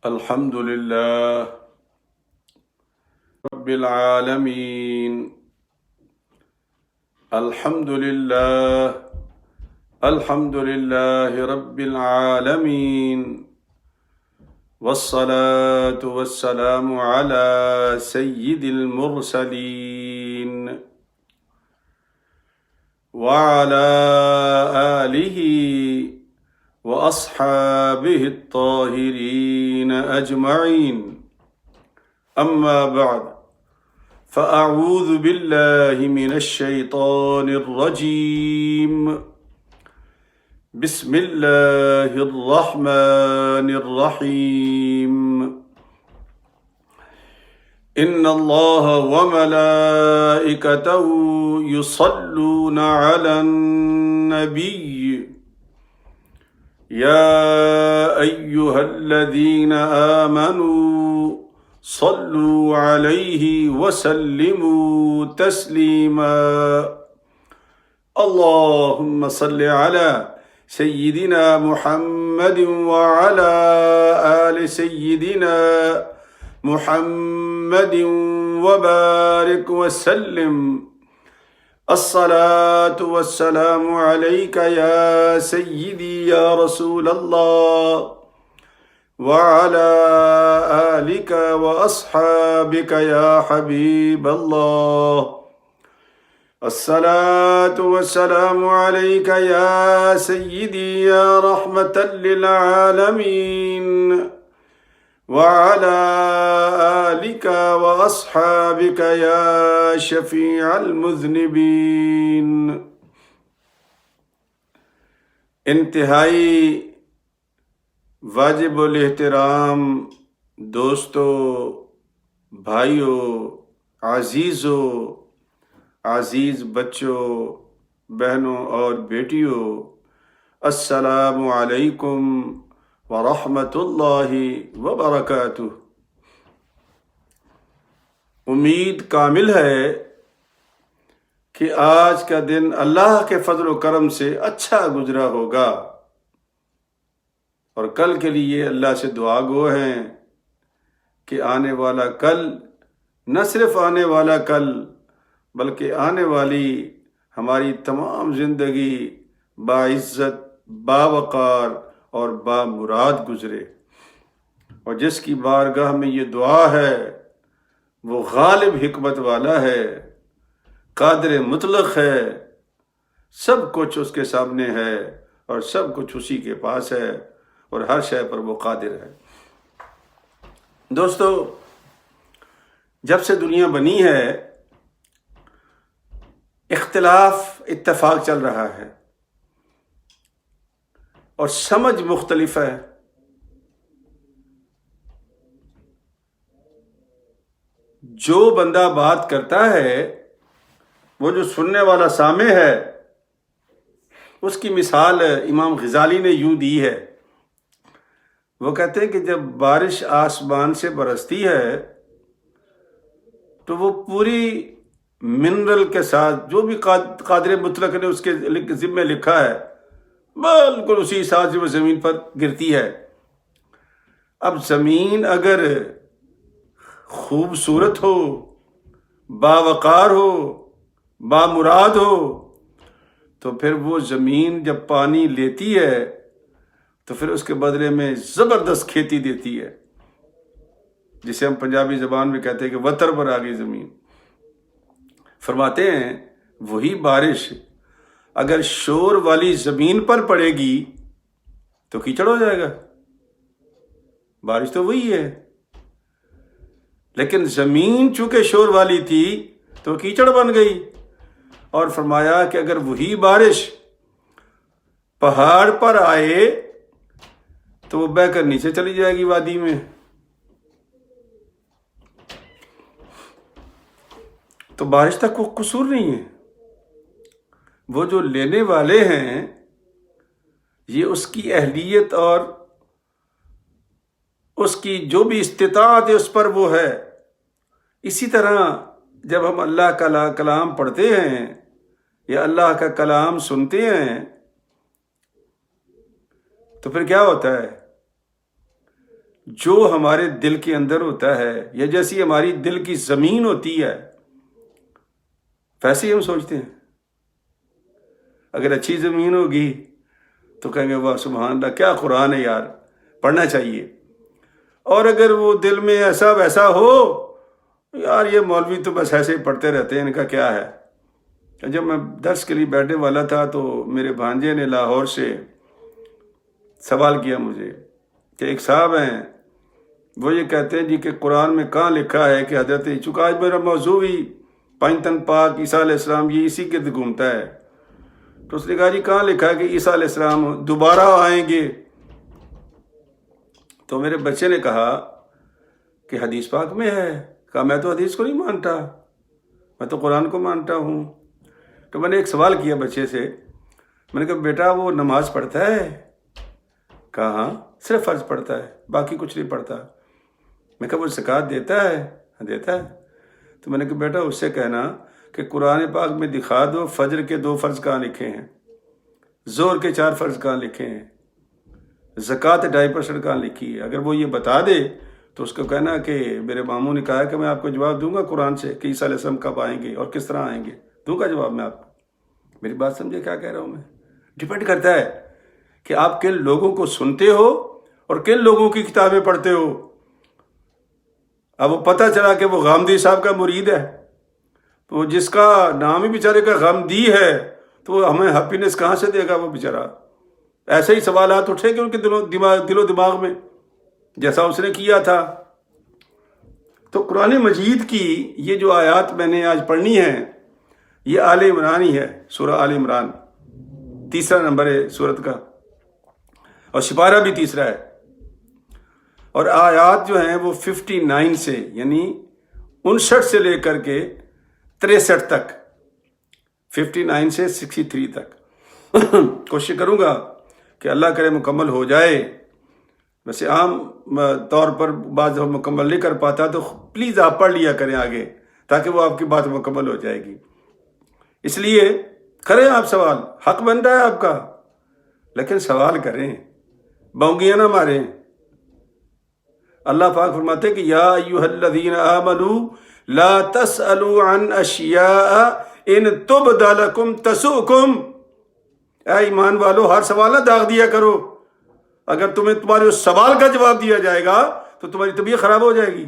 الحمد لله رب العالمين. الحمد لله رب العالمين، والصلاة والسلام على سيد المرسلين وعلى آله وأصحابه الطاهرين أجمعين. أما بعد، فأعوذ بالله من الشيطان الرجيم. بسم الله الرحمن الرحيم. إن الله وملائكته يصلون على النبي يا أيها الذين آمنوا صلوا عليه وسلموا تسليما. اللهم صل على سيدنا محمد وعلى آل سيدنا محمد وبارك وسلم. الصلاة والسلام عليك يا سيدي يا رسول الله، وعلى آلك وأصحابك يا حبيب الله. الصلاة والسلام عليك يا سيدي يا رحمة للعالمين، وعلى آلك وأصحابك يا شفيع المذنبين. انتہائی واجب الاحترام دوستو، بھائیو، عزیزو، عزیز بچوں، بہنوں اور بیٹیوں، السلام علیکم ورحمۃ اللہ وبرکاتہ. امید کامل ہے کہ آج کا دن اللہ کے فضل و کرم سے اچھا گزرا ہوگا، اور کل کے لیے اللہ سے دعا گو ہیں کہ آنے والا کل، نہ صرف آنے والا کل بلکہ آنے والی ہماری تمام زندگی باعزت، باوقار اور بامراد گزرے. اور جس کی بارگاہ میں یہ دعا ہے وہ غالب حکمت والا ہے، قادر مطلق ہے، سب کچھ اس کے سامنے ہے اور سب کچھ اسی کے پاس ہے، اور ہر شے پر وہ قادر ہے. دوستو، جب سے دنیا بنی ہے اختلاف اتفاق چل رہا ہے اور سمجھ مختلف ہے. جو بندہ بات کرتا ہے، وہ جو سننے والا سامع ہے، اس کی مثال امام غزالی نے یوں دی ہے. وہ کہتے ہیں کہ جب بارش آسمان سے برستی ہے تو وہ پوری منرل کے ساتھ، جو بھی قادر مطلق نے اس کے ذمہ لکھا ہے، بالکل اسی حساب سے وہ زمین پر گرتی ہے. اب زمین اگر خوبصورت ہو، باوقار ہو، بامراد ہو، تو پھر وہ زمین جب پانی لیتی ہے تو پھر اس کے بدلے میں زبردست کھیتی دیتی ہے، جسے ہم پنجابی زبان میں کہتے ہیں کہ وتر پر آ گئی زمین. فرماتے ہیں وہی بارش اگر شور والی زمین پر پڑے گی تو کیچڑ ہو جائے گا. بارش تو وہی ہے، لیکن زمین چونکہ شور والی تھی تو کیچڑ بن گئی. اور فرمایا کہ اگر وہی بارش پہاڑ پر آئے تو وہ بہہ کر نیچے چلی جائے گی وادی میں. تو بارش تک کوئی قصور نہیں ہے. وہ جو لینے والے ہیں یہ اس کی اہلیت اور اس کی جو بھی استطاعت ہے اس پر وہ ہے. اسی طرح جب ہم اللہ کا کلام پڑھتے ہیں یا اللہ کا کلام سنتے ہیں تو پھر کیا ہوتا ہے؟ جو ہمارے دل کے اندر ہوتا ہے یا جیسی ہماری دل کی زمین ہوتی ہے ویسے ہی ہم سوچتے ہیں. اگر اچھی زمین ہوگی تو کہیں گے واہ سبحان اللہ کیا قرآن ہے یار, پڑھنا چاہیے. اور اگر وہ دل میں ایسا ویسا ہو یار یہ مولوی تو بس ایسے ہی پڑھتے رہتے ہیں, ان کا کیا ہے. جب میں درس کے لیے بیٹھنے والا تھا تو میرے بھانجے نے لاہور سے سوال کیا مجھے کہ ایک صاحب ہیں وہ یہ کہتے ہیں جی کہ قرآن میں کہاں لکھا ہے کہ حضرت, چونکہ آج میرا موضوع ہی پنجتن پاک عیسیٰ علیہ السلام یہ اسی کے گھومتا ہے, تو اس نے کہا جی کہاں لکھا ہے کہ عیسیٰ علیہ السلام دوبارہ آئیں گے. تو میرے بچے نے کہا کہ حدیث پاک میں ہے. کہا میں تو حدیث کو نہیں مانتا, میں تو قرآن کو مانتا ہوں. تو میں نے ایک سوال کیا بچے سے, میں نے کہا بیٹا وہ نماز پڑھتا ہے؟ کہا ہاں صرف فرض پڑھتا ہے, باقی کچھ نہیں پڑھتا. میں کہا وہ زکوٰۃ دیتا ہے؟ دیتا ہے. تو میں نے کہا بیٹا اس سے کہنا کہ قرآن پاک میں دکھا دو فجر کے 2 فرض کہاں لکھے ہیں, ظہر کے 4 فرض کہاں لکھے ہیں, زکوٰۃ 2.5% کہاں لکھی ہے. اگر وہ یہ بتا دے تو اس کو کہنا کہ میرے ماموں نے کہا ہے کہ میں آپ کو جواب دوں گا قرآن سے کہ عیسیٰ علیہ السلام کب آئیں گے اور کس طرح آئیں گے, دوں گا جواب میں آپ کو. میری بات سمجھے کیا کہہ رہا ہوں میں؟ ڈپینڈ کرتا ہے کہ آپ کن لوگوں کو سنتے ہو اور کن لوگوں کی کتابیں پڑھتے ہو. اب وہ پتہ چلا کہ وہ غامدی صاحب کا مرید ہے, تو جس کا نام ہی بیچارے کا غامدی ہے تو وہ ہمیں ہیپینس کہاں سے دے گا وہ بیچارہ. ایسے ہی سوالات اٹھیں گے ان کے دل و دماغ میں جیسا اس نے کیا تھا. تو قرآن مجید کی یہ جو آیات میں نے آج پڑھنی ہے یہ آل عمران ہی ہے, سورہ آل عمران 3 نمبر ہے سورت کا, اور سپارہ بھی 3 ہے. اور آیات جو ہیں وہ 59 سے یعنی 59 سے لے کر کے 63 تک, 59 سے 63 تک. کوشش کروں گا کہ اللہ کرے مکمل ہو جائے. ویسے عام طور پر بعض دفعہ مکمل نہیں کر پاتا تو پلیز آپ پڑھ لیا کریں آگے تاکہ وہ آپ کی بات مکمل ہو جائے گی. اس لیے کریں آپ سوال, حق بنتا ہے آپ کا, لیکن سوال کریں, بونگیاں نہ ماریں. اللہ پاک فرماتے ہیں کہ یا ایھا الذین آمنوا لا تسألوا عن اشیاء ان تبد لکم تسؤکم. اے ایمان والو ہر سوال نہ داغ دیا کرو, اگر تمہارے اس سوال کا جواب دیا جائے گا تو تمہاری طبیعت خراب ہو جائے گی.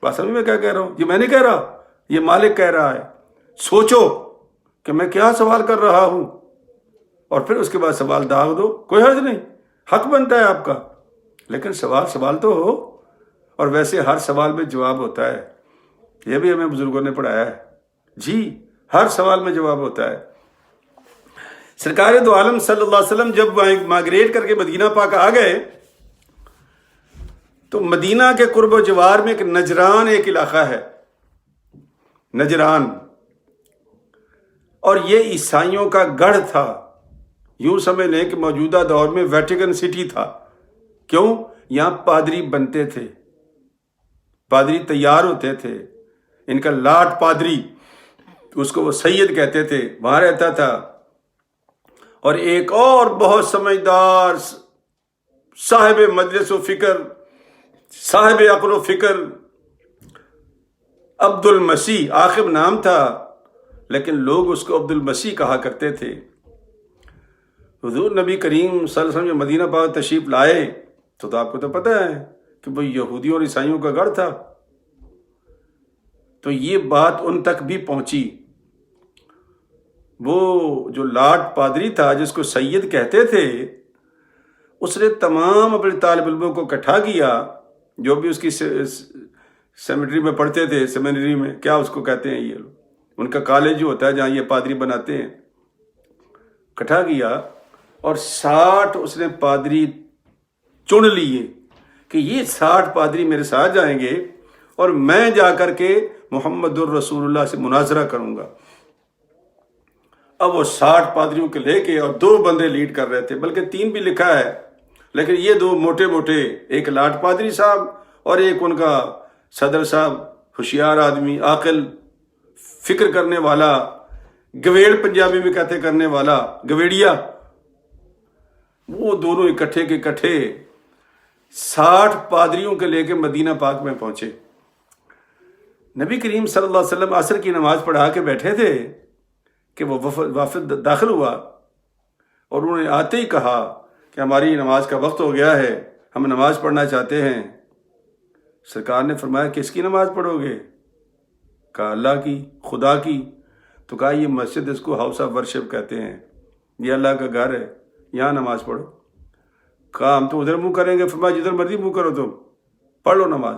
بات سمجھ میں کیا کہہ رہا ہوں؟ یہ میں نہیں کہہ رہا, یہ مالک کہہ رہا ہے. سوچو کہ میں کیا سوال کر رہا ہوں اور پھر اس کے بعد سوال داغ دو, کوئی حرج نہیں, حق بنتا ہے آپ کا, لیکن سوال تو ہو. اور ویسے ہر سوال میں جواب ہوتا ہے, یہ بھی ہمیں بزرگوں نے پڑھایا ہے جی, ہر سوال میں جواب ہوتا ہے. سرکار دو عالم صلی اللہ علیہ وسلم جب مائگریٹ کر کے مدینہ پاک آ گئے تو مدینہ کے قرب و جوار میں ایک نجران ایک علاقہ ہے, نجران, اور یہ عیسائیوں کا گڑھ تھا. یوں سمجھ لیں کہ موجودہ دور میں ویٹیکن سٹی تھا. کیوں؟ یہاں پادری بنتے تھے, پادری تیار ہوتے تھے. ان کا لاٹ پادری, اس کو وہ سید کہتے تھے, وہاں رہتا تھا. اور ایک اور بہت سمجھدار صاحب مجلس و فکر, صاحب عقل و فکر, عبد المسیح عاقب نام تھا لیکن لوگ اس کو عبد المسیح کہا کرتے تھے. حضور نبی کریم صلی اللہ علیہ وسلم جو مدینہ پاک تشریف لائے تو آپ کو تو پتہ ہے کہ وہ یہودیوں اور عیسائیوں کا گڑھ تھا. تو یہ بات ان تک بھی پہنچی. وہ جو لاٹ پادری تھا جس کو سید کہتے تھے, اس نے تمام اپنے طالب علموں کو اکٹھا کیا جو بھی اس کی سیمیٹری میں پڑھتے تھے, سیمینری میں کیا اس کو کہتے ہیں, یہ ان کا کالج جو ہوتا ہے جہاں یہ پادری بناتے ہیں, اکٹھا کیا. اور 60 اس نے پادری چن لیے کہ یہ 60 پادری میرے ساتھ جائیں گے اور میں جا کر کے محمد الرسول اللہ سے مناظرہ کروں گا. اب وہ 60 پادریوں کے لے کے اور 2 بندے لیڈ کر رہے تھے, بلکہ 3 بھی لکھا ہے, لیکن یہ 2 موٹے موٹے, ایک لاٹ پادری صاحب اور ایک ان کا صدر صاحب, ہوشیار آدمی, عاقل, فکر کرنے والا, گویڑ پنجابی میں کہتے کرنے والا, گویڑیا. وہ دونوں اکٹھے کے اکٹھے 60 پادریوں کے لے کے مدینہ پاک میں پہنچے. نبی کریم صلی اللہ علیہ وسلم عصر کی نماز پڑھا کے بیٹھے تھے کہ وہ وفد داخل ہوا اور انہوں نے آتے ہی کہا کہ ہماری نماز کا وقت ہو گیا ہے، ہم نماز پڑھنا چاہتے ہیں. سرکار نے فرمایا کس کی نماز پڑھو گے؟ کہا اللہ کی، خدا کی. تو کہا یہ مسجد، اس کو ہاؤس آف ورشپ کہتے ہیں، یہ اللہ کا گھر ہے، یہاں نماز پڑھو. کہا ہم تو ادھر منہ کریں گے. فرمایا جدھر مرضی منہ کرو، تم پڑھ لو نماز.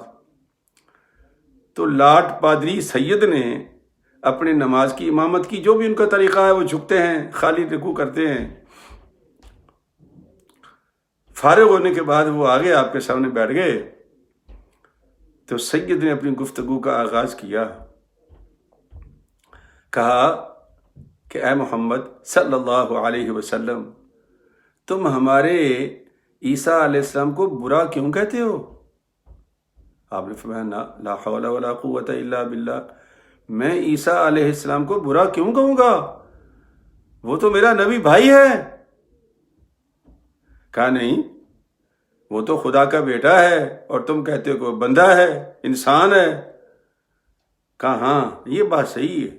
تو لاٹ پادری سید نے اپنے نماز کی امامت کی. جو بھی ان کا طریقہ ہے، وہ جھکتے ہیں، خالی رکوع کرتے ہیں. فارغ ہونے کے بعد وہ آگے آپ کے سامنے بیٹھ گئے. تو سید نے اپنی گفتگو کا آغاز کیا. کہا کہ اے محمد صلی اللہ علیہ وسلم، تم ہمارے عیسیٰ علیہ السلام کو برا کیوں کہتے ہو؟ آپ نے فرمایا لا حول ولا قوت الا باللہ، میں عیسیٰ علیہ السلام کو برا کیوں کہوں گا؟ وہ تو میرا نبی بھائی ہے. کہا نہیں، وہ تو خدا کا بیٹا ہے اور تم کہتے ہو کہ وہ بندہ ہے، انسان ہے. کہا ہاں یہ بات صحیح ہے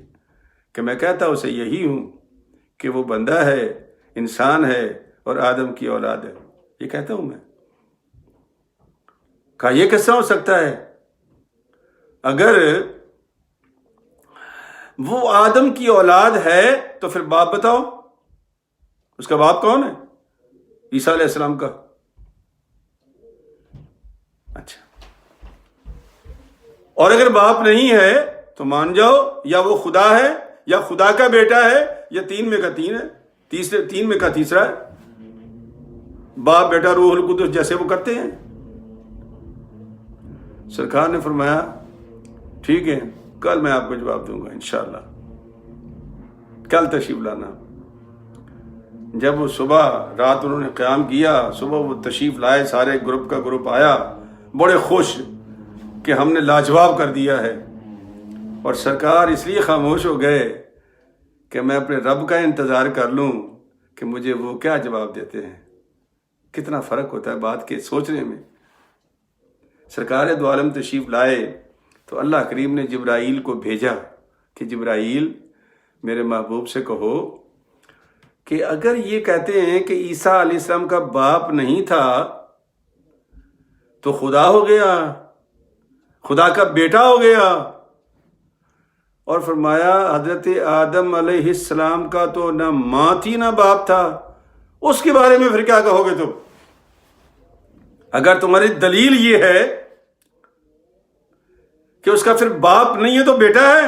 کہ میں کہتا اسے یہی ہوں کہ وہ بندہ ہے، انسان ہے اور آدم کی اولاد ہے، یہ کہتا ہوں میں. کہا یہ کیسا ہو سکتا ہے؟ اگر وہ آدم کی اولاد ہے تو پھر باپ بتاؤ، اس کا باپ کون ہے؟ عیسیٰ علیہ السلام کا. اچھا، اور اگر باپ نہیں ہے تو مان جاؤ یا وہ خدا ہے یا خدا کا بیٹا ہے یا 3 میں کا 3 ہے، 3 میں کا تیسرا ہے. باپ بیٹا روح القدس جیسے وہ کرتے ہیں. سرکار نے فرمایا ٹھیک ہے، کل میں آپ کو جواب دوں گا انشاءاللہ، کل تشریف لانا. جب وہ صبح رات انہوں نے قیام کیا، صبح وہ تشریف لائے، سارے گروپ کا گروپ آیا، بڑے خوش کہ ہم نے لاجواب کر دیا ہے. اور سرکار اس لیے خاموش ہو گئے کہ میں اپنے رب کا انتظار کر لوں کہ مجھے وہ کیا جواب دیتے ہیں. کتنا فرق ہوتا ہے بات کے سوچنے میں. سرکار دو عالم تشریف لائے تو اللہ کریم نے جبرائیل کو بھیجا کہ جبرائیل میرے محبوب سے کہو کہ اگر یہ کہتے ہیں کہ عیسیٰ علیہ السلام کا باپ نہیں تھا تو خدا ہو گیا، خدا کا بیٹا ہو گیا. اور فرمایا حضرت آدم علیہ السلام کا تو نہ ماں تھی نہ باپ تھا، اس کے بارے میں پھر کیا کہو گے تم؟ اگر تمہاری دلیل یہ ہے کہ اس کا پھر باپ نہیں ہے تو بیٹا ہے،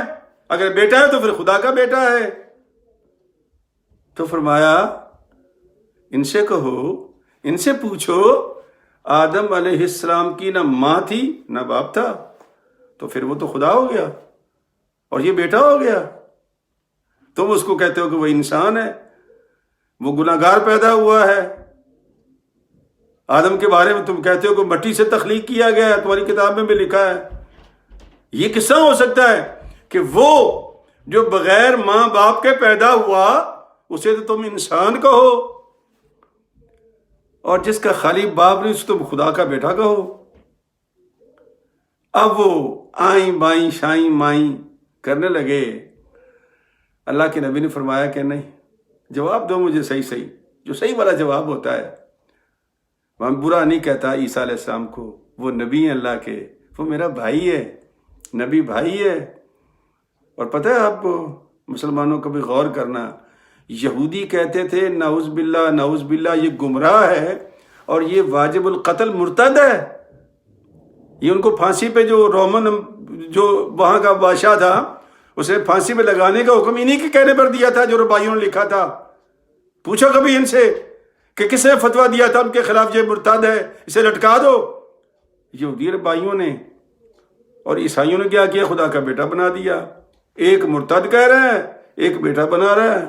اگر بیٹا ہے تو پھر خدا کا بیٹا ہے. تو فرمایا ان سے کہو، ان سے پوچھو آدم علیہ السلام کی نہ ماں تھی نہ باپ تھا تو پھر وہ تو خدا ہو گیا اور یہ بیٹا ہو گیا. تم اس کو کہتے ہو کہ وہ انسان ہے، وہ گناہگار پیدا ہوا ہے. آدم کے بارے میں تم کہتے ہو کہ مٹی سے تخلیق کیا گیا ہے، تمہاری کتاب میں بھی لکھا ہے. یہ قصہ ہو سکتا ہے کہ وہ جو بغیر ماں باپ کے پیدا ہوا اسے تو تم انسان کہو، اور جس کا خالی باپ نہیں اسے تم خدا کا بیٹا کہو. اب وہ آئیں بائیں شائیں مائیں کرنے لگے. اللہ کے نبی نے فرمایا کہ نہیں، جواب دو مجھے صحیح، جو صحیح والا جواب ہوتا ہے. میں برا نہیں کہتا عیسیٰ علیہ السلام کو، وہ نبی ہیں اللہ کے، وہ میرا بھائی ہے، نبی بھائی ہے. اور پتہ ہے آپ کو، مسلمانوں کو بھی غور کرنا، یہودی کہتے تھے نعوذ باللہ یہ گمراہ ہے اور یہ واجب القتل مرتد ہے. یہ ان کو پھانسی پہ جو رومن جو وہاں کا بادشاہ تھا اسے پھانسی پہ لگانے کا حکم انہی کے کہنے پر دیا تھا جو ربائیوں نے لکھا تھا. پوچھو کبھی ان سے کہ کس نے فتویٰ دیا تھا ان کے خلاف یہ مرتد ہے، اسے لٹکا دو. یہودی ربائیوں نے. اور عیسائیوں نے کیا کیا؟ خدا کا بیٹا بنا دیا. ایک مرتد کہہ رہا ہے، ایک بیٹا بنا رہا ہے.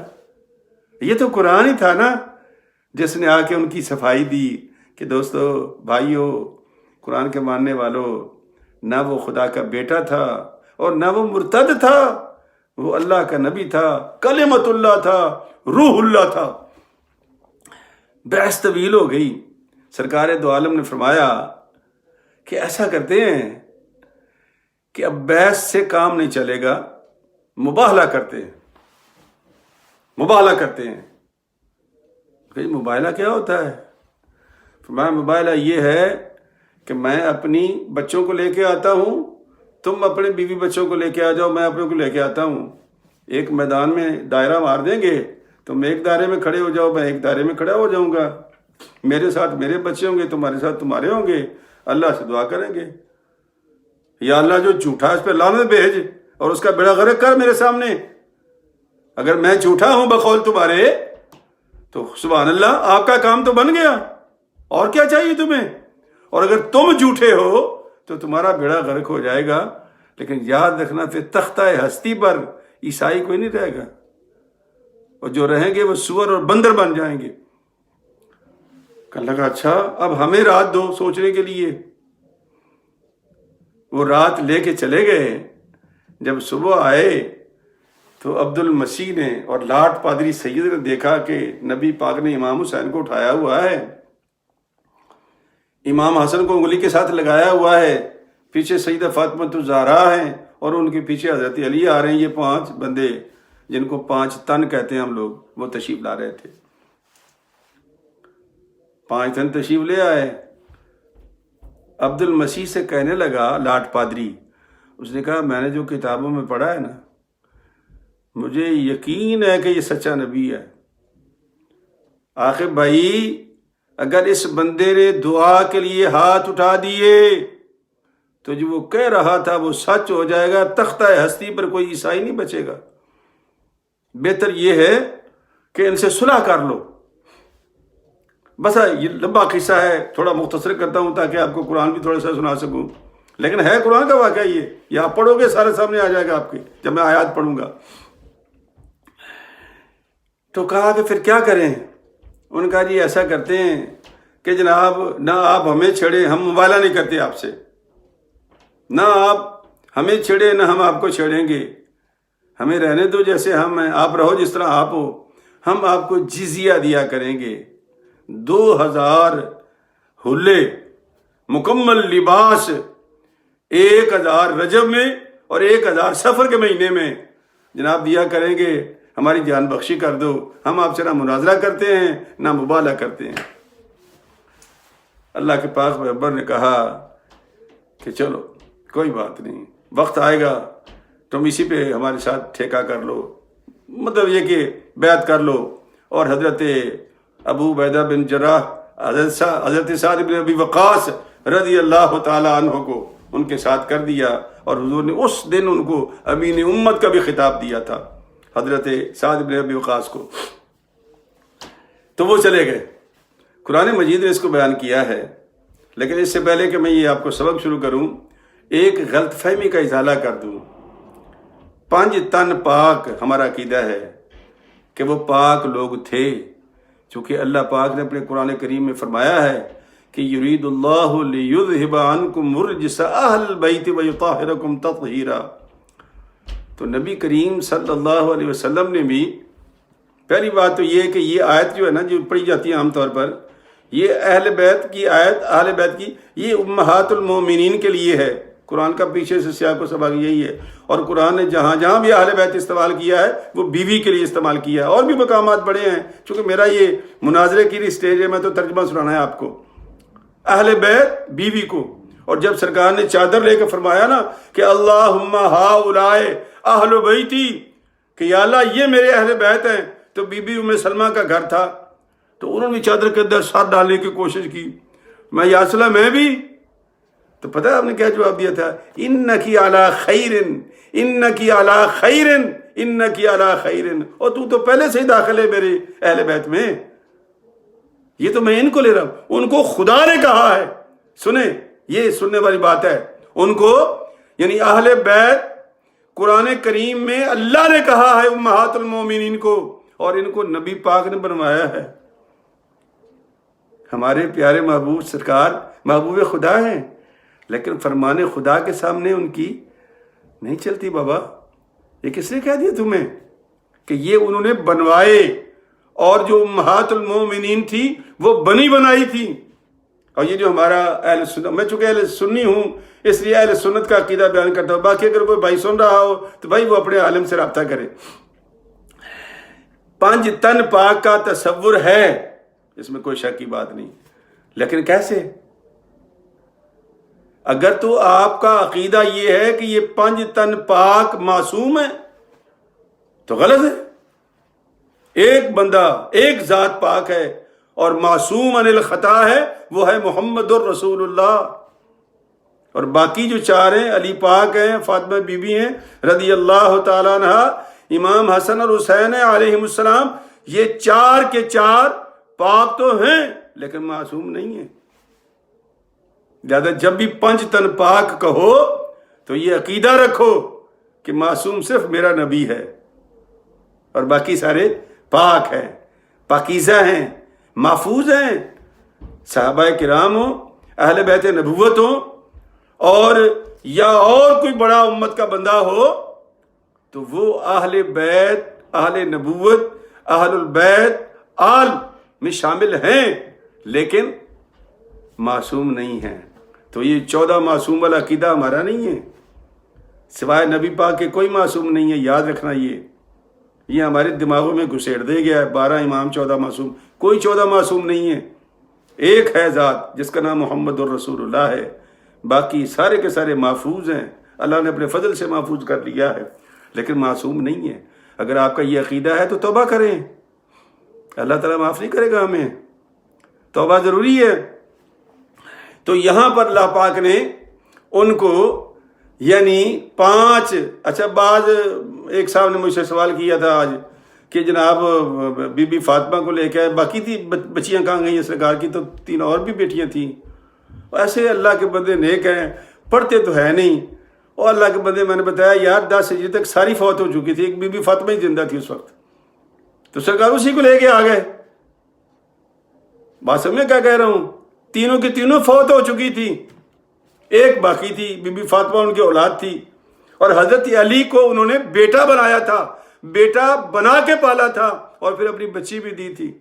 یہ تو قرآن ہی تھا نا جس نے آ کے ان کی صفائی دی کہ دوستو بھائیو، قرآن کے ماننے والوں، نہ وہ خدا کا بیٹا تھا اور نہ وہ مرتد تھا، وہ اللہ کا نبی تھا، کلمت اللہ تھا، روح اللہ تھا. بحث طویل ہو گئی. سرکار دو عالم نے فرمایا کہ ایسا کرتے ہیں کہ اب بحث سے کام نہیں چلے گا، مباہلہ کرتے ہیں۔ کہ مباہلہ کیا ہوتا ہے؟ فرمایا مباہلہ یہ ہے کہ میں اپنی بچوں کو لے کے آتا ہوں، تم اپنے بیوی بچوں کو لے کے آ جاؤ، میں اپنے کو لے کے آتا ہوں، ایک میدان میں دائرہ مار دیں گے، تم ایک دائرے میں کھڑے ہو جاؤ، میں ایک دائرے میں کھڑا ہو جاؤں گا، میرے ساتھ میرے بچے ہوں گے، تمہارے ساتھ تمہارے ہوں گے، اللہ سے دعا کریں گے یا اللہ جو جھوٹا اس پہ لعنت بھیج اور اس کا بیڑا غرق کر میرے سامنے۔ اگر میں جھوٹا ہوں بقول تمہارے تو سبحان اللہ، آپ کا کام تو بن گیا، اور کیا چاہیے تمہیں؟ اور اگر تم جھوٹے ہو تو تمہارا بیڑا غرق ہو جائے گا، لیکن یاد رکھنا پھر تختہ ہستی پر عیسائی کوئی نہیں رہے گا، اور جو رہیں گے وہ سور اور بندر بن جائیں گے۔ کہنے لگا اچھا اب ہمیں رات دو سوچنے کے لیے۔ وہ رات لے کے چلے گئے۔ جب صبح آئے تو عبد المسیح نے اور لاٹ پادری سید نے دیکھا کہ نبی پاک نے امام حسین کو اٹھایا ہوا ہے، امام حسن کو انگلی کے ساتھ لگایا ہوا ہے، پیچھے سیدہ فاطمہ الزہرا ہیں اور ان کے پیچھے حضرت علی آ رہے ہیں۔ یہ 5 بندے جن کو 5 تن کہتے ہیں ہم لوگ، وہ تشریف لا رہے تھے۔ 5 تن تشریف لے آئے۔ عبد المسیح سے کہنے لگا لاٹ پادری، اس نے کہا میں نے جو کتابوں میں پڑھا ہے نا، مجھے یقین ہے کہ یہ سچا نبی ہے۔ آخر بھائی اگر اس بندے نے دعا کے لیے ہاتھ اٹھا دیے تو جو وہ کہہ رہا تھا وہ سچ ہو جائے گا، تختہ ہستی پر کوئی عیسائی نہیں بچے گا۔ بہتر یہ ہے کہ ان سے صلح کر لو۔ بس یہ لمبا قصہ ہے، تھوڑا مختصر کرتا ہوں تاکہ آپ کو قرآن بھی تھوڑا سا سنا سکوں، لیکن ہے قرآن کا واقعہ یہ آپ پڑھو گے سارے سامنے آ جائے گا آپ کے، جب میں آیات پڑھوں گا۔ تو کہا کہ پھر کیا کریں؟ ان کا جی ایسا کرتے ہیں کہ جناب نہ آپ ہمیں چھیڑیں، ہم مبالغہ نہیں کرتے آپ سے، نہ آپ ہمیں چھیڑیں نہ ہم آپ کو چھیڑیں گے، ہمیں رہنے دو جیسے ہم ہیں، آپ رہو جس طرح آپ ہو، ہم آپ کو جزیہ دیا کریں گے، 2000 حلے مکمل لباس 1000 رجب میں اور 1000 سفر کے مہینے میں جناب دیا کریں گے، ہماری جان بخشی کر دو، ہم آپ سے نہ مناظرہ کرتے ہیں نہ مبالغہ کرتے ہیں۔ اللہ کے پاک پیغمبر نے کہا کہ چلو کوئی بات نہیں، وقت آئے گا تم اسی پہ ہمارے ساتھ ٹھیکہ کر لو، مطلب یہ کہ بیعت کر لو۔ اور حضرت ابو عبیدہ بن جراح، حضرت سعد بن ابی وقاص رضی اللہ تعالی عنہ کو ان کے ساتھ کر دیا، اور حضور نے اس دن ان کو امین امت کا بھی خطاب دیا تھا، حضرت سعد بن ابی وقاص کو۔ تو وہ چلے گئے۔ قرآن مجید نے اس کو بیان کیا ہے، لیکن اس سے پہلے کہ میں یہ آپ کو سبق شروع کروں، ایک غلط فہمی کا ازالہ کر دوں۔ 5 تن پاک ہمارا عقیدہ ہے کہ وہ پاک لوگ تھے، چونکہ اللہ پاک نے اپنے قرآن کریم میں فرمایا ہے کہ یرید اللہ لیذہب عنکم الرجس اہل البیت ویطہرکم تطہیرا۔ تو نبی کریم صلی اللہ علیہ وسلم نے بھی، پہلی بات تو یہ کہ یہ آیت جو ہے نا جو پڑھی جاتی ہے عام طور پر، یہ اہل بیت کی آیت، اہل بیت کی یہ امہات المومنین کے لیے ہے۔ قرآن کا پیچھے سے سیاق و سباق یہی ہے، اور قرآن نے جہاں جہاں بھی اہل بیت استعمال کیا ہے وہ بیوی کے لیے استعمال کیا ہے، اور بھی مقامات بڑے ہیں، چونکہ میرا یہ مناظرے کی اسٹیج ہے، میں تو ترجمہ سنانا ہے آپ کو۔ اہل بیت بیوی کو، اور جب سرکار نے چادر لے کے فرمایا نا کہ اللہم ہؤلاء اہل بیتی، کہ یا اللہ یہ میرے اہل بیت ہیں، تو بی بی ام سلمہ کا گھر تھا، تو انہوں نے چادر کے اندر ساتھ ڈالنے کی کوشش کی، میں یا رسول اللہ میں بھی، تو پتہ ہے آپ نے کیا جواب دیا تھا؟ انکی علی خیر، انکی علی خیر، انکی علی خیر، اور تو پہلے سے ہی داخل ہے میرے اہل بیت میں۔ یہ تو میں ان کو لے رہا ہوں، ان کو خدا نے کہا ہے، سنیں یہ سننے والی بات ہے، ان کو یعنی اہل بیت قرآن کریم میں اللہ نے کہا ہے امہات المومنین کو، اور ان کو نبی پاک نے بنوایا ہے۔ ہمارے پیارے محبوب سرکار محبوب خدا ہیں، لیکن فرمان خدا کے سامنے ان کی نہیں چلتی۔ بابا یہ کس نے کہہ دیا تمہیں کہ یہ انہوں نے بنوائے، اور جو امہات المومنین تھی وہ بنی بنائی تھی، اور یہ جو ہمارا اہل سنت، میں چونکہ اہل سنی ہوں اس لیے اہل سنت کا عقیدہ بیان کرتا ہوں، باقی اگر کوئی بھائی سن رہا ہو تو بھائی وہ اپنے عالم سے رابطہ کرے۔ 5 تن پاک کا تصور ہے، اس میں کوئی شک کی بات نہیں، لیکن کیسے؟ اگر تو آپ کا عقیدہ یہ ہے کہ یہ 5 تن پاک معصوم ہے تو غلط ہے۔ ایک بندہ، ایک ذات پاک ہے اور معصوم عن الخطا ہے، وہ ہے محمد الرسول اللہ۔ اور باقی جو 4 ہیں، علی پاک ہیں، فاطمہ بی بی ہیں رضی اللہ تعالیٰ عنہ، امام حسن اور حسین علیہم السلام، یہ 4 کے 4 پاک تو ہیں لیکن معصوم نہیں ہیں۔ لہذا جب بھی 5 تن پاک کہو تو یہ عقیدہ رکھو کہ معصوم صرف میرا نبی ہے اور باقی سارے پاک ہیں، پاکیزہ ہیں، محفوظ ہیں۔ صحابہ کرام ہوں، اہل بیت نبوت ہوں، اور یا اور کوئی بڑا امت کا بندہ ہو تو وہ اہل بیت، اہل نبوت، اہل البیت، آل میں شامل ہیں لیکن معصوم نہیں ہیں۔ تو یہ 14 معصوم والا عقیدہ ہمارا نہیں ہے، سوائے نبی پاک کے کوئی معصوم نہیں ہے، یاد رکھنا۔ یہ ہمارے دماغوں میں گھسیڑ دے گیا ہے، 12 امام 14 معصوم، کوئی 14 معصوم نہیں ہے۔ ایک ہے ذات جس کا نام محمد الرسول اللہ ہے، باقی سارے کے سارے محفوظ ہیں، اللہ نے اپنے فضل سے محفوظ کر لیا ہے لیکن معصوم نہیں ہے۔ اگر آپ کا یہ عقیدہ ہے تو توبہ کریں، اللہ تعالیٰ معاف نہیں کرے گا ہمیں، توبہ ضروری ہے۔ تو یہاں پر اللہ پاک نے ان کو یعنی 5، اچھا بعض ایک صاحب نے مجھ سے سوال کیا تھا آج کہ جناب بی بی فاطمہ کو لے کے باقی تھی بچیاں کہاں گئی ہیں سرکار کی؟ تو 3 اور بھی بیٹیاں تھیں۔ ایسے اللہ کے بندے نیک ہیں، پڑھتے تو ہے نہیں، اور اللہ کے بندے، میں نے بتایا یار 10 ہجری تک ساری فوت ہو چکی تھی، ایک بی بی فاطمہ ہی زندہ تھی اس وقت، تو سرکار اسی کو لے کے آ گئے۔ بات سمجھ میں کیا کہہ رہا ہوں؟ تینوں کی تینوں فوت ہو چکی تھی، ایک باقی تھی، بی بی فاطمہ ان کی اولاد تھی، اور حضرت علی کو انہوں نے بیٹا بنایا تھا، بیٹا بنا کے پالا تھا، اور پھر اپنی بچی بھی دی تھی۔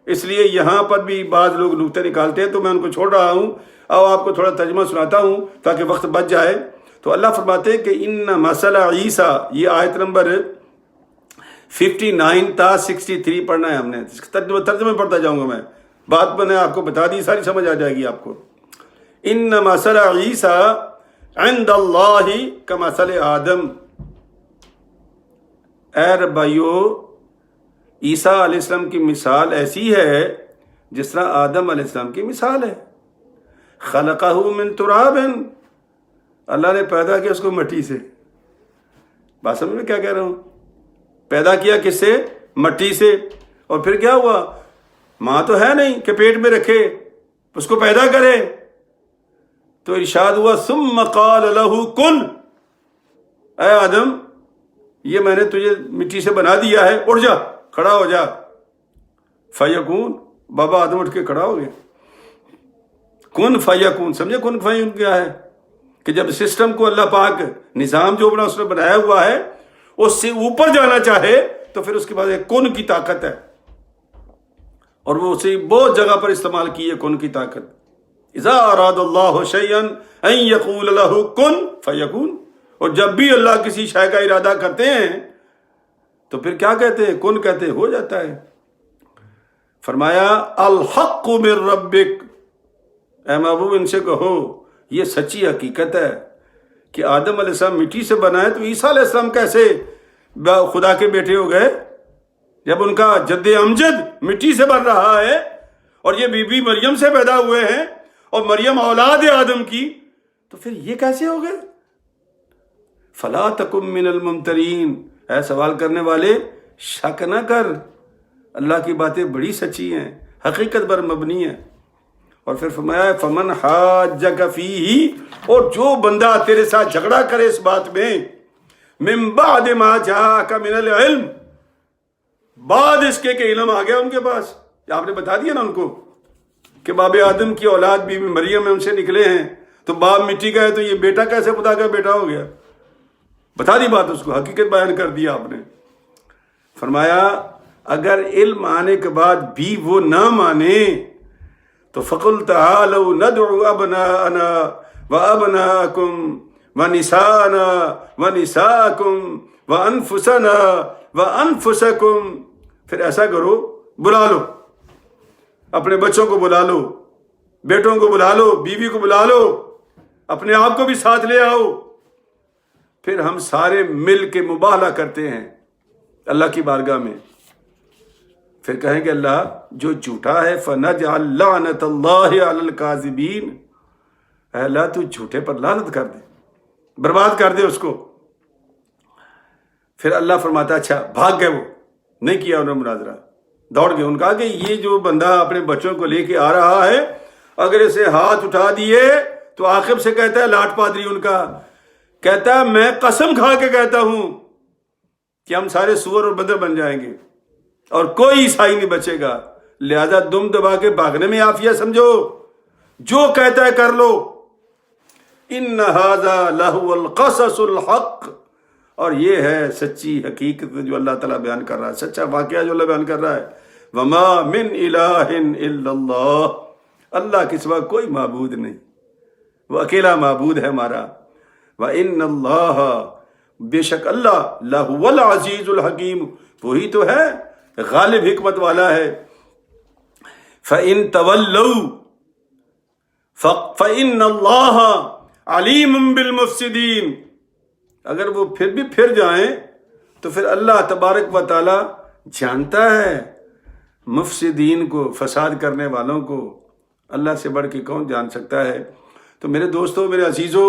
اس لیے یہاں پر بھی بعض لوگ نکتے نکالتے ہیں تو میں ان کو چھوڑ رہا ہوں، اب آپ کو تھوڑا ترجمہ سناتا ہوں تاکہ وقت بچ جائے۔ تو اللہ فرماتے ہیں کہ ان مثل عیسیٰ، یہ آیت نمبر 59 تا 63 پڑھنا ہے ہم نے، ترجمے پڑھتا جاؤں گا میں، بات میں نے آپ کو بتا دی، ساری سمجھ آ جائے گی آپ کو۔ ان مثل عیسیٰ عند اللہ کمثل آدم، اے ربائیو عیسیٰ علیہ السلام کی مثال ایسی ہے جس طرح آدم علیہ السلام کی مثال ہے۔ خلقہ من تراب، اللہ نے پیدا کیا اس کو مٹی سے۔ بات سمجھ میں کیا کہہ رہا ہوں؟ پیدا کیا کس سے؟ مٹی سے، اور پھر کیا ہوا؟ ماں تو ہے نہیں کہ پیٹ میں رکھے، اس کو پیدا کرے، تو ارشاد ہوا ثم قال له کن، اے آدم یہ میں نے تجھے مٹی سے بنا دیا ہے، اٹھ جا، کھڑا ہو جا، فیکون، بابا آدم اٹھ کے کھڑا ہو گیا۔ کن فیکون، سمجھے کن فیکون کیا ہے؟ کہ جب سسٹم کو اللہ پاک، نظام جو بنا اس نے بنایا ہوا ہے، اس سے اوپر جانا چاہے تو پھر اس کے بعد ایک کن کی طاقت ہے، اور وہ اسے بہت جگہ پر استعمال کی ہے کن کی طاقت۔ اذا اراد اللہ شیئا ان یقول له کن فیکون، اور جب بھی اللہ کسی شے کا ارادہ کرتے ہیں تو پھر کیا کہتے ہیں؟ کن کہتے ہیں، ہو جاتا ہے۔ فرمایا الحق من ربک، اے محبوب ان سے کہو یہ سچی حقیقت ہے کہ آدم علیہ السلام مٹی سے بنا ہے، تو عیسیٰ علیہ السلام کیسے خدا کے بیٹے ہو گئے جب ان کا جد امجد مٹی سے بن رہا ہے، اور یہ بی بی مریم سے پیدا ہوئے ہیں، اور مریم اولاد آدم کی، تو پھر یہ کیسے ہو گئے؟ فلا تکن من الممترین، اے سوال کرنے والے شک نہ کر، اللہ کی باتیں بڑی سچی ہیں، حقیقت پر مبنی ہیں۔ اور پھر فرمایا فمن حاجک فیہ، اور جو بندہ تیرے ساتھ جھگڑا کرے اس بات میں، من بعد ما جاءک من العلم، بعد اس کے کہ علم آ گیا ان کے پاس، آپ نے بتا دیا نا ان کو کہ باب آدم کی اولاد بی بی مریم ان سے نکلے ہیں، تو باپ مٹی کا ہے تو یہ بیٹا کیسے خدا کا بیٹا ہو گیا؟ بتا دی بات، اس کو حقیقت بیان کر دیا آپ نے۔ فرمایا اگر علم آنے کے بعد بھی وہ نہ مانے تو فَقُلْ تَعَالَوْا نَدْعُ أَبْنَاءَنَا وَأَبْنَاءَكُمْ وَنِسَاءَنَا وَنِسَاءَكُمْ وَأَنفُسَنَا وَأَنفُسَكُمْ. پھر ایسا کرو، بلا لو، اپنے بچوں کو بلا لو، بیٹوں کو بلا لو، بیوی کو بلا لو، اپنے آپ کو بھی ساتھ لے آؤ. پھر ہم سارے مل کے مباہلہ کرتے ہیں اللہ کی بارگاہ میں. پھر کہیں گے اللہ جو جھوٹا ہے فَنَجْعَلْ لَعْنَةَ اللَّهِ عَلَى الْكَاذِبِينَ. اے اللہ تو جھوٹے پر لعنت کر دے، برباد کر دے اس کو. پھر اللہ فرماتا اچھا بھاگ گئے، وہ نہیں کیا انہوں نے مناظرہ، دوڑ گئے. ان کا کہ یہ جو بندہ اپنے بچوں کو لے کے آ رہا ہے، اگر اسے ہاتھ اٹھا دیے تو عاقب سے کہتا ہے لاٹ پادری ان کا کہتا ہے میں قسم کھا کے کہتا ہوں کہ ہم سارے سور اور بندر بن جائیں گے اور کوئی عیسائی نہیں بچے گا. لہذا دم دبا کے بھاگنے میں عافیہ سمجھو، جو کہتا ہے کر لو. ان ھذا لہو القصص الحق. اور یہ ہے سچی حقیقت جو اللہ تعالیٰ بیان کر رہا ہے، سچا واقعہ جو اللہ بیان کر رہا ہے. وما من الہ الا اللہ. اللہ کے سوا کوئی معبود نہیں، وہ اکیلا معبود ہے ہمارا. وَإِنَّ اللَّهَ، بے شک اللہ، لَهُوَ الْعَزِيزُ الْحَكِيمُ، وہی تو ہے غالب حکمت والا ہے. فَإِن تَوَلَّوْا فَإِنَّ اللَّهَ عَلِيمٌ بِالْمُفْسِدِينَ. اگر وہ پھر بھی پھر جائیں تو پھر اللہ تبارک و تعالی جانتا ہے مفسدین کو، فساد کرنے والوں کو. اللہ سے بڑھ کے کون جان سکتا ہے؟ تو میرے دوستوں، میرے عزیزوں،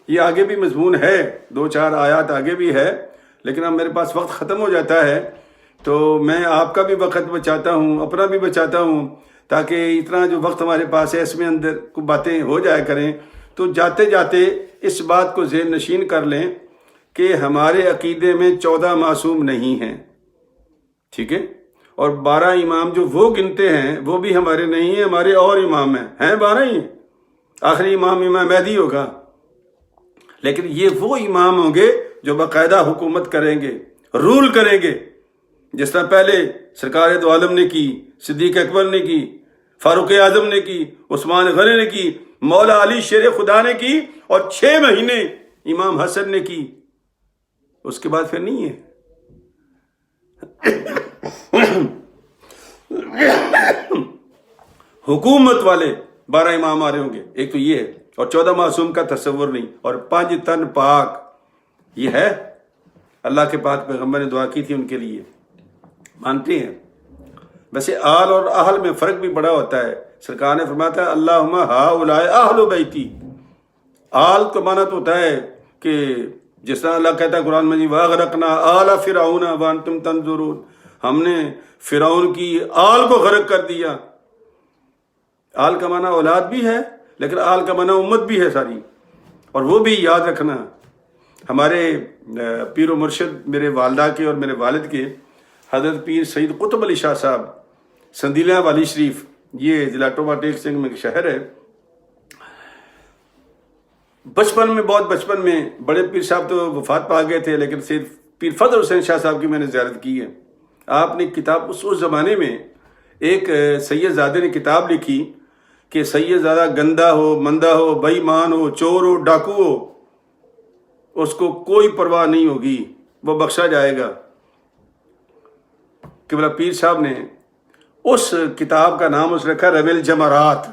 یہ آگے بھی مضمون ہے، 2-4 آیات آگے بھی ہے، لیکن اب میرے پاس وقت ختم ہو جاتا ہے تو میں آپ کا بھی وقت بچاتا ہوں، اپنا بھی بچاتا ہوں، تاکہ اتنا جو وقت ہمارے پاس ہے اس میں اندر کو باتیں ہو جایا کریں. تو جاتے جاتے اس بات کو ذہن نشین کر لیں کہ ہمارے عقیدے میں 14 معصوم نہیں ہیں، ٹھیک ہے؟ اور 12 امام جو وہ گنتے ہیں وہ بھی ہمارے نہیں ہیں، ہمارے اور امام ہیں 12 ہی. آخری امام مہدی ہوگا، لیکن یہ وہ امام ہوں گے جو باقاعدہ حکومت کریں گے، رول کریں گے، جس طرح پہلے سرکار دو عالم نے کی، صدیق اکبر نے کی، فاروق اعظم نے کی، عثمان غنی نے کی، مولا علی شیر خدا نے کی، اور 6 مہینے امام حسن نے کی. اس کے بعد پھر نہیں ہے. حکومت والے 12 امام آ رہے ہوں گے، ایک تو یہ ہے، اور 14 معصوم کا تصور نہیں، اور 5 تن پاک. یہ ہے اللہ کے پاک پیغمبر نے دعا کی تھی ان کے لیے، مانتے ہیں. ویسے آل اور اہل میں فرق بھی بڑا ہوتا ہے. سرکار نے فرمایا تھا اللہم ہؤلاء اہل بیتی. آل کا معنی تو ہوتا ہے کہ جس طرح اللہ کہتا ہے قرآن مجید وَأَغْرَقْنَا آلَ فِرْعَوْنَ وَأَنْتُمْ تَنظُرُونَ، ہم نے فرعون کی آل کو غرق کر دیا. آل کا معنی اولاد بھی ہے، لیکن آل کا معنی امت بھی ہے ساری. اور وہ بھی یاد رکھنا، ہمارے پیر و مرشد میرے والدہ کے اور میرے والد کے حضرت پیر سید قطب علی شاہ صاحب سندیلیاں والی شریف، یہ ضلع ٹوبہ ٹیک سنگھ میں ایک شہر ہے. بچپن میں، بہت بچپن میں، بڑے پیر صاحب تو وفات پا گئے تھے، لیکن صرف پیر فضل حسین شاہ صاحب کی میں نے زیارت کی ہے. آپ نے کتاب اس زمانے میں ایک سید زادے نے کتاب لکھی کہ سید زادہ گندا ہو، مندہ ہو، بے ایمان ہو، چور ہو، ڈاکو ہو، اس کو کوئی پرواہ نہیں ہوگی، وہ بخشا جائے گا. قبلہ پیر صاحب نے اس کتاب کا نام اس رکھا رمی الجمرات.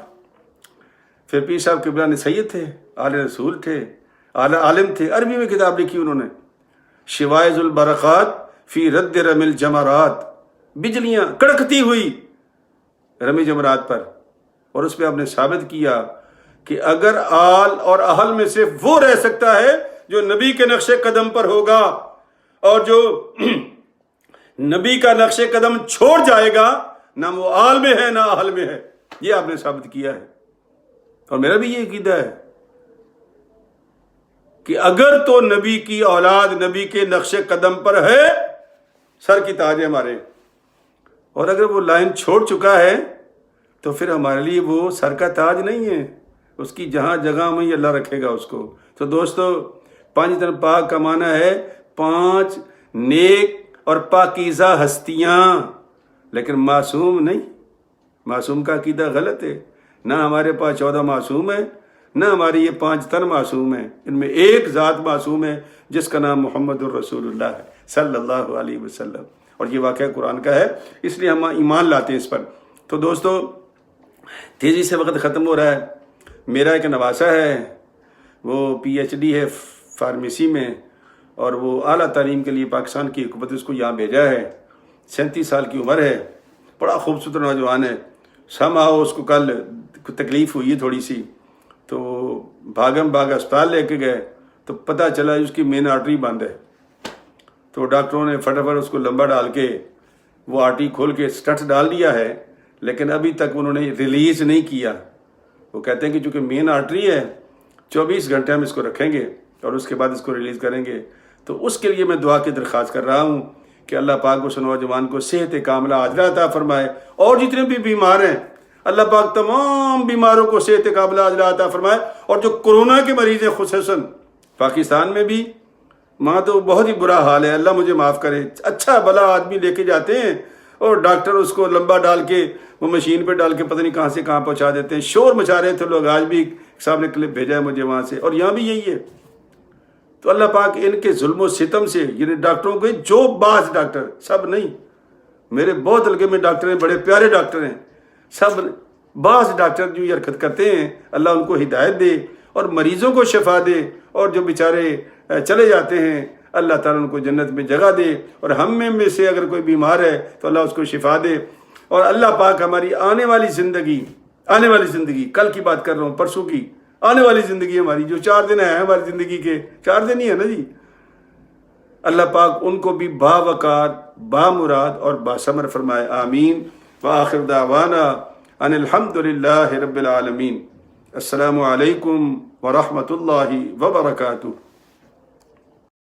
پھر پیر صاحب قبلہ نے سید تھے، اعلی رسول تھے، اعلی عالم تھے. عربی میں کتاب لکھی انہوں نے، شوائز البرقات فی رد رمی الجمرات. بجلیاں کڑکتی ہوئی رمی جمرات پر، اور اس پہ آپ نے ثابت کیا کہ اگر آل اور اہل میں صرف وہ رہ سکتا ہے جو نبی کے نقش قدم پر ہوگا، اور جو نبی کا نقش قدم چھوڑ جائے گا نہ وہ آل میں ہے نہ اہل میں ہے. یہ آپ نے ثابت کیا ہے، اور میرا بھی یہ عقیدہ ہے کہ اگر تو نبی کی اولاد نبی کے نقش قدم پر ہے، سر کی تاج ہے ہمارے، اور اگر وہ لائن چھوڑ چکا ہے تو پھر ہمارے لیے وہ سر کا تاج نہیں ہے. اس کی جہاں جگہ میں اللہ رکھے گا اس کو. تو دوستو، 5 تن پاک کا معنی ہے 5 نیک اور پاکیزہ ہستیاں، لیکن معصوم نہیں. معصوم کا عقیدہ غلط ہے. نہ ہمارے پاس 14 معصوم ہیں، نہ ہماری یہ 5 تن معصوم ہیں، ان میں ایک ذات معصوم ہے جس کا نام محمد الرسول اللہ ہے صلی اللہ علیہ وسلم، اور یہ واقعہ قرآن کا ہے، اس لیے ہم ایمان لاتے ہیں اس پر۔ تو دوستو تیزی سے وقت ختم ہو رہا ہے۔ میرا ایک نواسا ہے، وہ PhD ہے فارمیسی میں، اور وہ اعلیٰ تعلیم کے لیے پاکستان کی حکومت اس کو یہاں بھیجا ہے، 37 سال کی عمر ہے، بڑا خوبصورت نوجوان ہے۔ سمہاؤ اس کو کل تکلیف ہوئی ہے تھوڑی سی، تو بھاگم بھاگ اسپتال لے کے گئے تو پتہ چلا اس کی مین آرٹری بند ہے، تو ڈاکٹروں نے فٹافٹ اس کو لمبا ڈال کے وہ آرٹری کھول کے سٹنٹ ڈال دیا ہے، لیکن ابھی تک انہوں نے ریلیز نہیں کیا۔ وہ کہتے ہیں کہ چونکہ مین آرٹری ہے 24 گھنٹے ہم اس کو رکھیں گے اور اس کے بعد اس کو ریلیز کریں گے۔ تو اس کے لیے میں دعا کی درخواست کر رہا ہوں کہ اللہ پاک اس نوجوان کو صحت کاملہ عاجلہ عطا فرمائے، اور جتنے بھی بیمار ہیں اللہ پاک تمام بیماروں کو صحت کاملہ عاجلہ عطا فرمائے، اور جو کورونا کے مریض ہیں خصوصاً پاکستان میں بھی، وہاں تو بہت ہی برا حال ہے، اللہ مجھے معاف کرے۔ اچھا بھلا آدمی لے کے جاتے ہیں اور ڈاکٹر اس کو لمبا ڈال کے وہ مشین پہ ڈال کے پتہ نہیں کہاں سے کہاں پہنچا دیتے ہیں۔ شور مچا رہے تھے لوگ، آج بھی صاحب نے کلپ بھیجا ہے مجھے وہاں سے، اور یہاں بھی یہی ہے۔ تو اللہ پاک ان کے ظلم و ستم سے، یعنی ڈاکٹروں کے جو بعض ڈاکٹر، سب نہیں، میرے بہت حلقے میں ڈاکٹر ہیں، بڑے پیارے ڈاکٹر ہیں، سب بعض ڈاکٹر جو یہ حرکت کرتے ہیں اللہ ان کو ہدایت دے اور مریضوں کو شفا دے، اور جو بیچارے چلے جاتے ہیں اللہ تعالیٰ ان کو جنت میں جگہ دے، اور ہم میں سے اگر کوئی بیمار ہے تو اللہ اس کو شفا دے، اور اللہ پاک ہماری آنے والی زندگی کل کی بات کر رہا ہوں، پرسوں کی آنے والی زندگی ہماری جو 4 دن ہے ہماری زندگی کے 4 دن ہی ہے نا جی، اللہ پاک ان کو بھی باوقار، بامراد اور باثمر فرمائے، آمین۔ وآخر دعوانا ان الحمد للہ رب العالمین۔ السلام علیکم ورحمۃ اللہ وبرکاتہ۔